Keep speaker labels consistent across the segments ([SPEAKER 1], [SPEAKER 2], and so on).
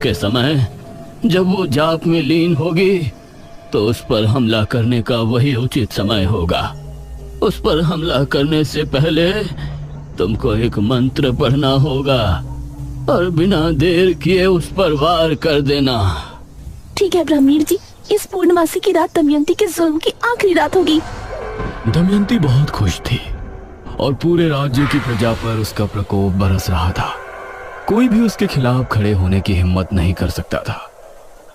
[SPEAKER 1] के समय जब वो जाप में लीन होगी तो उस पर हमला करने का वही उचित समय होगा। उस पर हमला करने से पहले तुमको एक मंत्र पढ़ना होगा और बिना देर किए उस पर वार कर देना।
[SPEAKER 2] ठीक है ब्राह्मण जी, इस पूर्णमासी की रात दमयंती के जुल्म की आखिरी रात होगी।
[SPEAKER 1] दमयंती बहुत खुश थी और पूरे राज्य की प्रजा पर उसका प्रकोप बरस रहा था। कोई भी उसके खिलाफ खड़े होने की हिम्मत नहीं कर सकता था।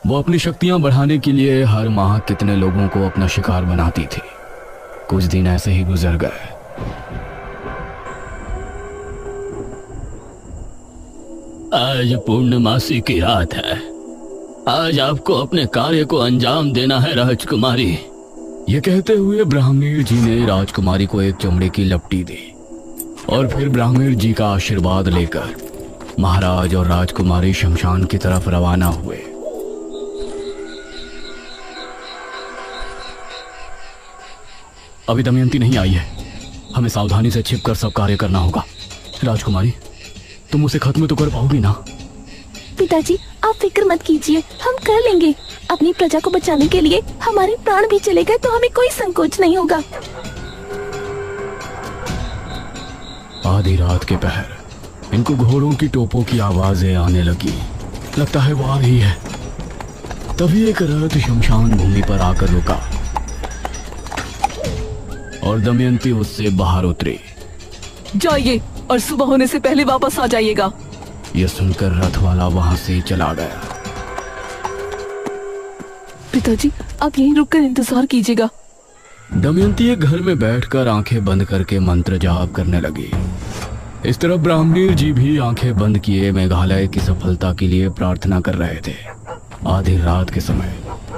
[SPEAKER 1] वो अपनी शक्तियां बढ़ाने के लिए हर माह कितने लोगों को अपना शिकार बनाती थी। कुछ दिन ऐसे ही गुजर गए। आज पूर्णमासी की रात है। आज आपको अपने कार्य को अंजाम देना है राजकुमारी। ये कहते हुए ब्राह्मण जी ने राजकुमारी को एक चमड़े की लपटी दी और फिर ब्राह्मण जी का आशीर्वाद लेकर महाराज और राजकुमारी शमशान की तरफ रवाना हुए। अभी दमयंती नहीं आई है। हमें सावधानी से छिपकर सब कार्य करना होगा। राजकुमारी, तुम उसे खत्म तो कर पाओगी ना?
[SPEAKER 2] पिताजी, आप फिक्र मत कीजिए, हम कर लेंगे। अपनी प्रजा को बचाने के लिए हमारे प्राण भी चले गए तो हमें कोई संकोच नहीं होगा।
[SPEAKER 1] आधी रात के पहर इनको घोड़ों की टोपों की आवाजें आने लगी। लगता है वो आ रही है। तभी एक रथ शमशान भूमि पर आकर रुका और दमयंती उससे बाहर उतरी।
[SPEAKER 3] जाइए और सुबह होने से पहले वापस आ जाइएगा।
[SPEAKER 1] यह सुनकर रथ वाला वहां से चला गया।
[SPEAKER 3] पिताजी, आप यहीं रुककर इंतजार कीजिएगा।
[SPEAKER 1] दमयंती एक घर में बैठकर आंखें बंद करके मंत्र जाप करने लगी। इस तरफ ब्राह्मण जी भी आंखें बंद किए मेघालय की सफलता के लिए प्रार्थना कर रहे थे। आधी रात के समय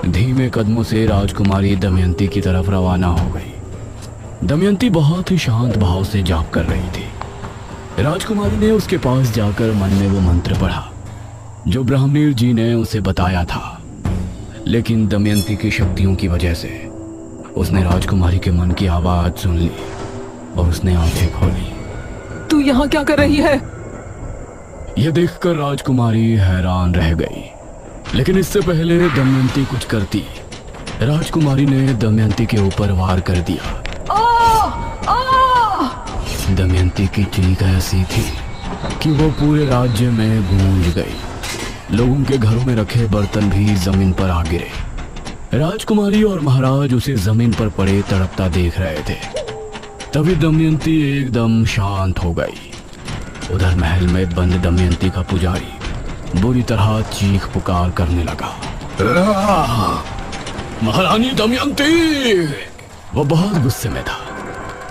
[SPEAKER 1] धीमे कदमों से राजकुमारी दमयंती की तरफ रवाना हो गई। दमयंती बहुत ही शांत भाव से जाप कर रही थी। राजकुमारी ने उसके पास जाकर मन में वो मंत्र पढ़ा जो ब्राह्मण जी ने उसे बताया था, लेकिन दमयंती की शक्तियों की वजह से उसने राजकुमारी के मन की आवाज सुन ली और उसने आंखें खोली।
[SPEAKER 3] तू यहाँ क्या कर रही है?
[SPEAKER 1] यह देखकर राजकुमारी हैरान रह गई, लेकिन इससे पहले दमयंती कुछ करती, राजकुमारी ने दमयंती के ऊपर वार कर दिया। दमयंती की चीख ऐसी थी कि वो पूरे राज्य में गूंज गई। लोगों के घरों में रखे बर्तन भी जमीन पर आ गिरे। राजकुमारी और महाराज उसे जमीन पर पड़े तड़पता देख रहे थे। तभी दमयंती एकदम शांत हो गई। उधर महल में बंद दमयंती का पुजारी बुरी तरह चीख पुकार करने लगा। महारानी दमयंती! वो बहुत गुस्से में था,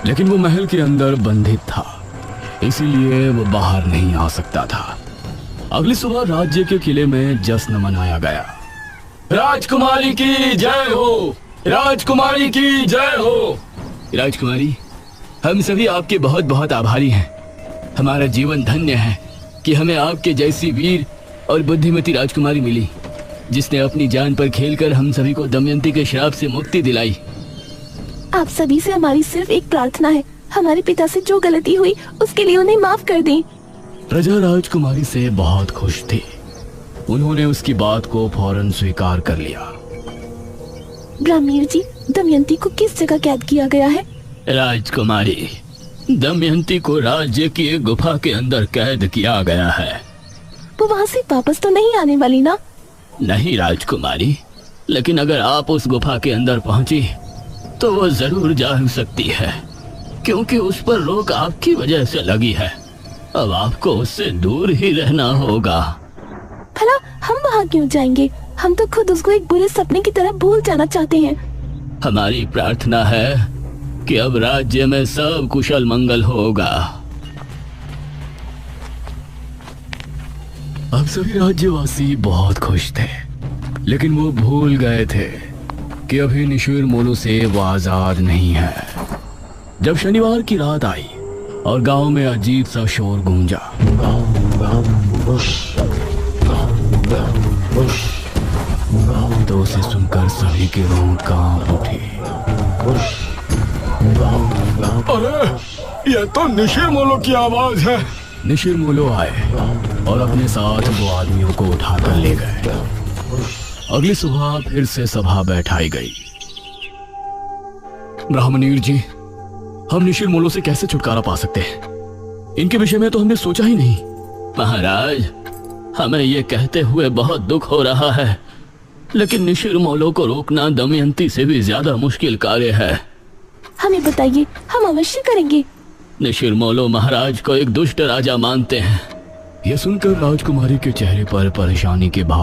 [SPEAKER 1] लेकिन वो महल के अंदर बंधित था, इसीलिए वो बाहर नहीं आ सकता था। अगली सुबह राज्य के किले में जश्न मनाया गया। राजकुमारी की जय हो! राजकुमारी की जय हो! राजकुमारी, हम सभी आपके बहुत बहुत आभारी हैं। हमारा जीवन धन्य है कि हमें आपके जैसी वीर और बुद्धिमती राजकुमारी मिली, जिसने अपनी जान पर खेलकर हम सभी को दमयंती के श्राप से मुक्ति दिलाई।
[SPEAKER 2] आप सभी से हमारी सिर्फ एक प्रार्थना है, हमारे पिता से जो गलती हुई उसके लिए उन्हें माफ कर दें।
[SPEAKER 1] प्रजा राजकुमारी से बहुत खुश थी। उन्होंने उसकी बात को फौरन स्वीकार कर लिया।
[SPEAKER 2] ब्राह्मण जी, दमयंती को किस जगह कैद किया गया है?
[SPEAKER 1] राजकुमारी, दमयंती को राज्य की एक गुफा के अंदर कैद किया गया है।
[SPEAKER 2] वो वहाँ से वापस तो नहीं आने वाली ना?
[SPEAKER 1] नहीं राजकुमारी, लेकिन अगर आप उस गुफा के अंदर पहुंची तो वो जरूर जा सकती है, क्योंकि उस पर रोक आपकी वजह से लगी है। अब आपको उससे दूर ही रहना होगा।
[SPEAKER 2] भला हम वहाँ क्यों जाएंगे? हम तो खुद उसको एक बुरे सपने की तरह भूल जाना चाहते हैं।
[SPEAKER 1] हमारी प्रार्थना है कि अब राज्य में सब कुशल मंगल होगा। अब सभी राज्यवासी बहुत खुश थे, लेकिन वो भूल गए थे कि अभी निशुर मोलू से वो आजाद नहीं है। जब शनिवार की रात आई और गांव में अजीब सा शोर गूंजा। तो उसे सुनकर सभी के रोंग कांप उठे। अरे, ये तो निशुर मोलू की आवाज है। निशिरमोलो आए और अपने साथ 2 आदमियों को उठाकर ले गए। अगली सुबह फिर से सभा बैठाई गई। ब्राह्मणीर जी, हम निशिरमोलो से कैसे छुटकारा पा सकते हैं? इनके विषय में तो हमने सोचा ही नहीं। महाराज, हमें ये कहते हुए बहुत दुख हो रहा है, लेकिन निशिरमोलो को रोकना दमयंती से भी ज्यादा मुश्किल कार्य है।
[SPEAKER 2] हमें बताइए, हम अवश्य करेंगे।
[SPEAKER 1] निशिरमोलो महाराज को एक दुष्ट राजा मानते हैं। यह सुनकर राजकुमारी के चेहरे पर परेशानी के भाव